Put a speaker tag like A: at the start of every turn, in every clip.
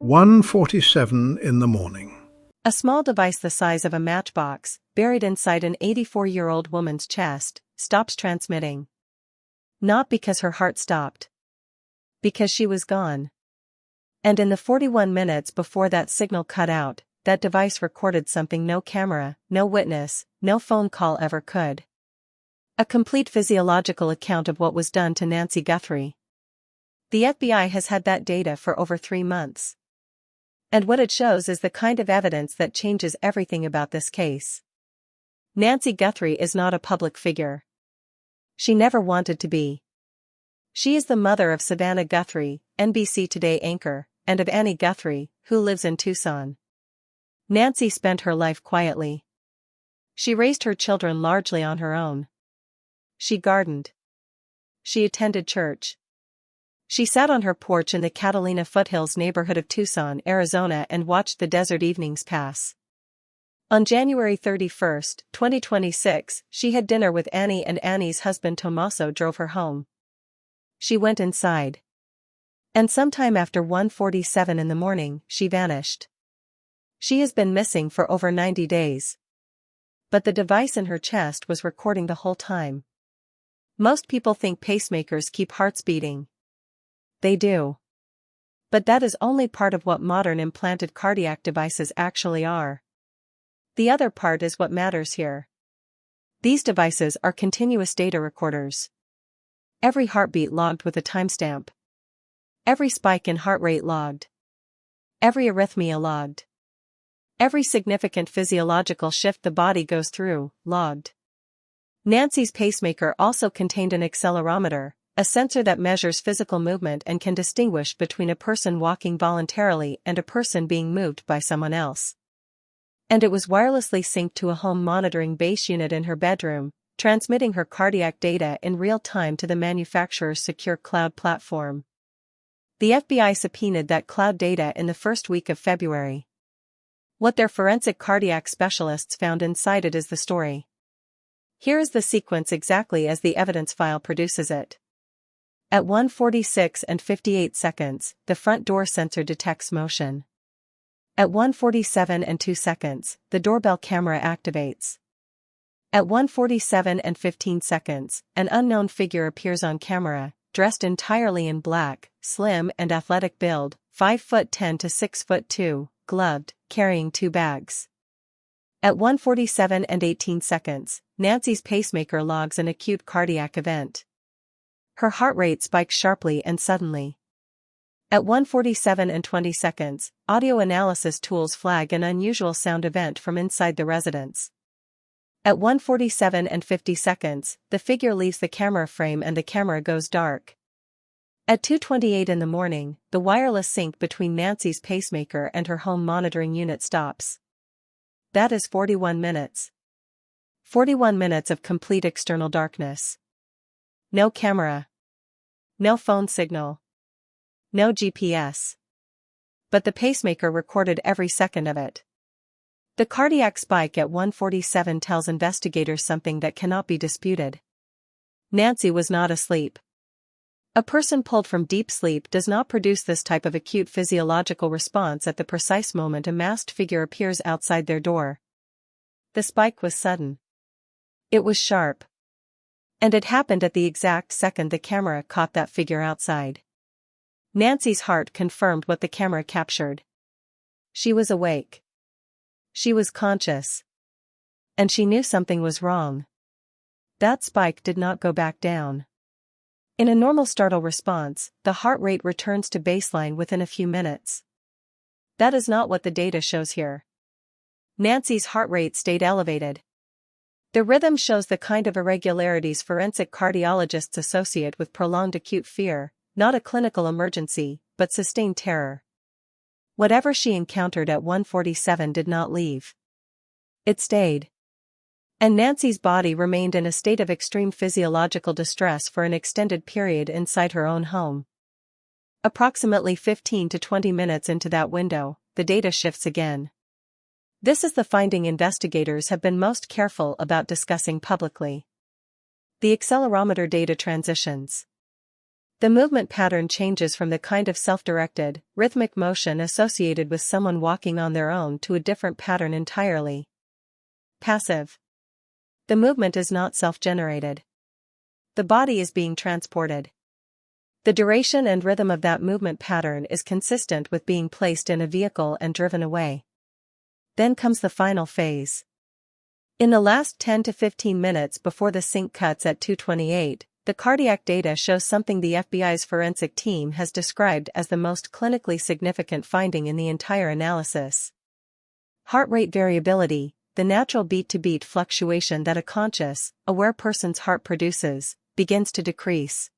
A: 1:47 in the morning.
B: A small device the size of a matchbox, buried inside an 84-year-old woman's chest, stops transmitting. Not because her heart stopped. Because she was gone. And in the 41 minutes before that signal cut out, that device recorded something no camera, no witness, no phone call ever could. A complete physiological account of what was done to Nancy Guthrie. The FBI has had that data for over 3 months. And what it shows is the kind of evidence that changes everything about this case. Nancy Guthrie is not a public figure. She never wanted to be. She is the mother of Savannah Guthrie, NBC Today anchor, and of Annie Guthrie, who lives in Tucson. Nancy spent her life quietly. She raised her children largely on her own. She gardened. She attended church. She sat on her porch in the Catalina Foothills neighborhood of Tucson, Arizona and watched the desert evenings pass. On January 31, 2026, she had dinner with Annie and Annie's husband Tommaso drove her home. She went inside. And sometime after 1:47 in the morning, she vanished. She has been missing for over 90 days. But the device in her chest was recording the whole time. Most people think pacemakers keep hearts beating. They do. But that is only part of what modern implanted cardiac devices actually are. The other part is what matters here. These devices are continuous data recorders. Every heartbeat logged with a timestamp. Every spike in heart rate logged. Every arrhythmia logged. Every significant physiological shift the body goes through, logged. Nancy's pacemaker also contained an accelerometer, a sensor that measures physical movement and can distinguish between a person walking voluntarily and a person being moved by someone else. And it was wirelessly synced to a home monitoring base unit in her bedroom, transmitting her cardiac data in real time to the manufacturer's secure cloud platform. The FBI subpoenaed that cloud data in the first week of February. What their forensic cardiac specialists found inside it is the story. Here is the sequence exactly as the evidence file produces it. At 1:46 and 58 seconds, the front door sensor detects motion. At 1:47 and 2 seconds, the doorbell camera activates. At 1:47 and 15 seconds, an unknown figure appears on camera, dressed entirely in black, slim and athletic build, 5'10" to 6'2", gloved, carrying 2 bags. At 1:47 and 18 seconds, Nancy's pacemaker logs an acute cardiac event. Her heart rate spikes sharply and suddenly. At 1:47 and 20 seconds, audio analysis tools flag an unusual sound event from inside the residence. At 1:47 and 50 seconds, the figure leaves the camera frame and the camera goes dark. At 2:28 in the morning, the wireless sync between Nancy's pacemaker and her home monitoring unit stops. That is 41 minutes. 41 minutes of complete external darkness. No camera. No phone signal. No GPS. But the pacemaker recorded every second of it. The cardiac spike at 1:47 tells investigators something that cannot be disputed. Nancy was not asleep. A person pulled from deep sleep does not produce this type of acute physiological response at the precise moment a masked figure appears outside their door. The spike was sudden. It was sharp. And it happened at the exact second the camera caught that figure outside. Nancy's heart confirmed what the camera captured. She was awake. She was conscious. And she knew something was wrong. That spike did not go back down. In a normal startle response, the heart rate returns to baseline within a few minutes. That is not what the data shows here. Nancy's heart rate stayed elevated. The rhythm shows the kind of irregularities forensic cardiologists associate with prolonged acute fear, not a clinical emergency, but sustained terror. Whatever she encountered at 1:47 did not leave. It stayed. And Nancy's body remained in a state of extreme physiological distress for an extended period inside her own home. Approximately 15 to 20 minutes into that window, the data shifts again. This is the finding investigators have been most careful about discussing publicly. The accelerometer data transitions. The movement pattern changes from the kind of self-directed, rhythmic motion associated with someone walking on their own to a different pattern entirely. Passive. The movement is not self-generated. The body is being transported. The duration and rhythm of that movement pattern is consistent with being placed in a vehicle and driven away. Then comes the final phase. In the last 10 to 15 minutes before the sync cuts at 2:28, the cardiac data shows something the FBI's forensic team has described as the most clinically significant finding in the entire analysis. Heart rate variability, the natural beat-to-beat fluctuation that a conscious, aware person's heart produces, begins to decrease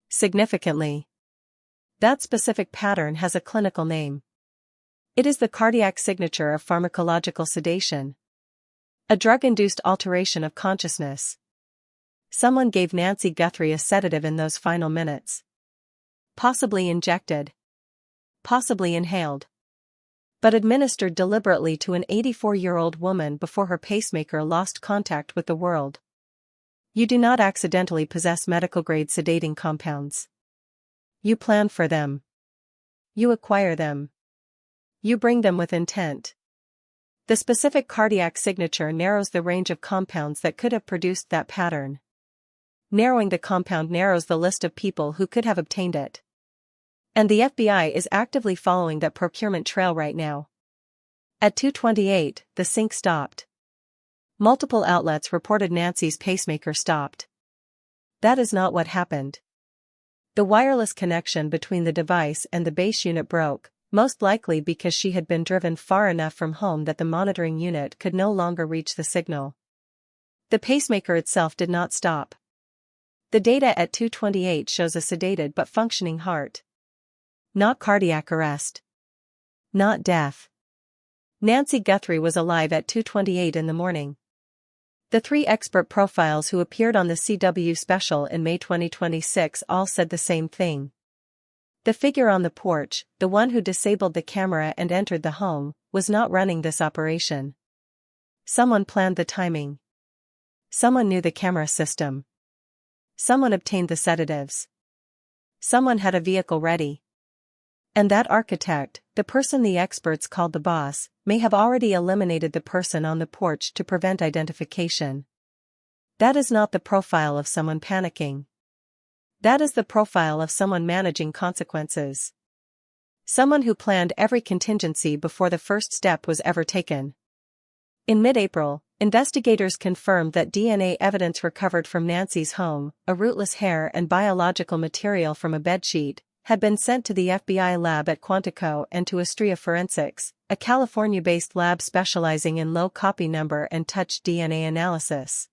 B: significantly. That specific pattern has a clinical name. It is the cardiac signature of pharmacological sedation. A drug-induced alteration of consciousness. Someone gave Nancy Guthrie a sedative in those final minutes. Possibly injected. Possibly inhaled. But administered deliberately to an 84-year-old woman before her pacemaker lost contact with the world. You do not accidentally possess medical-grade sedating compounds. You plan for them. You acquire them. You bring them with intent. The specific cardiac signature narrows the range of compounds that could have produced that pattern. Narrowing the compound narrows the list of people who could have obtained it. And the FBI is actively following that procurement trail right now. At 2:28, the sync stopped. Multiple outlets reported Nancy's pacemaker stopped. That is not what happened. The wireless connection between the device and the base unit broke, most likely because she had been driven far enough from home that the monitoring unit could no longer reach the signal. The pacemaker itself did not stop. The data at 2:28 shows a sedated but functioning heart. Not cardiac arrest. Not death. Nancy Guthrie was alive at 2:28 in the morning. The 3 expert profiles who appeared on the CW special in May 2026 all said the same thing. The figure on the porch, the one who disabled the camera and entered the home, was not running this operation. Someone planned the timing. Someone knew the camera system. Someone obtained the sedatives. Someone had a vehicle ready. And that architect, the person the experts called the boss, may have already eliminated the person on the porch to prevent identification. That is not the profile of someone panicking. That is the profile of someone managing consequences. Someone who planned every contingency before the first step was ever taken. In mid-April, investigators confirmed that DNA evidence recovered from Nancy's home, a rootless hair and biological material from a bedsheet, had been sent to the FBI lab at Quantico and to Astrea Forensics, a California-based lab specializing in low copy number and touch DNA analysis.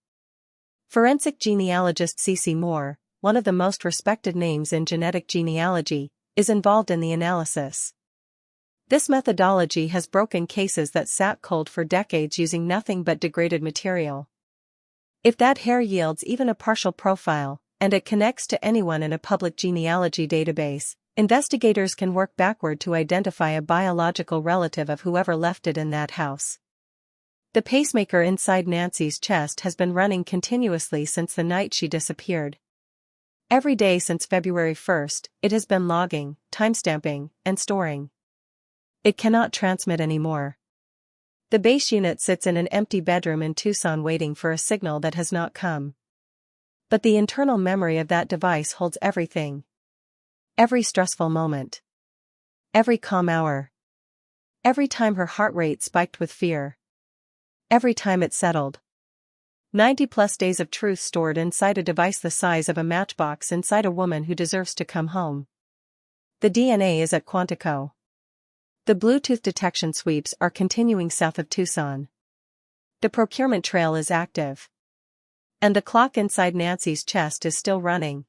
B: Forensic genealogist C.C. Moore, one of the most respected names in genetic genealogy, is involved in the analysis. This methodology has broken cases that sat cold for decades using nothing but degraded material. If that hair yields even a partial profile, and it connects to anyone in a public genealogy database, investigators can work backward to identify a biological relative of whoever left it in that house. The pacemaker inside Nancy's chest has been running continuously since the night she disappeared. Every day since February 1st, it has been logging, timestamping, and storing. It cannot transmit anymore. The base unit sits in an empty bedroom in Tucson waiting for a signal that has not come. But the internal memory of that device holds everything. Every stressful moment. Every calm hour. Every time her heart rate spiked with fear. Every time it settled. 90+ days of truth stored inside a device the size of a matchbox inside a woman who deserves to come home. The DNA is at Quantico. The Bluetooth detection sweeps are continuing south of Tucson. The procurement trail is active. And the clock inside Nancy's chest is still running.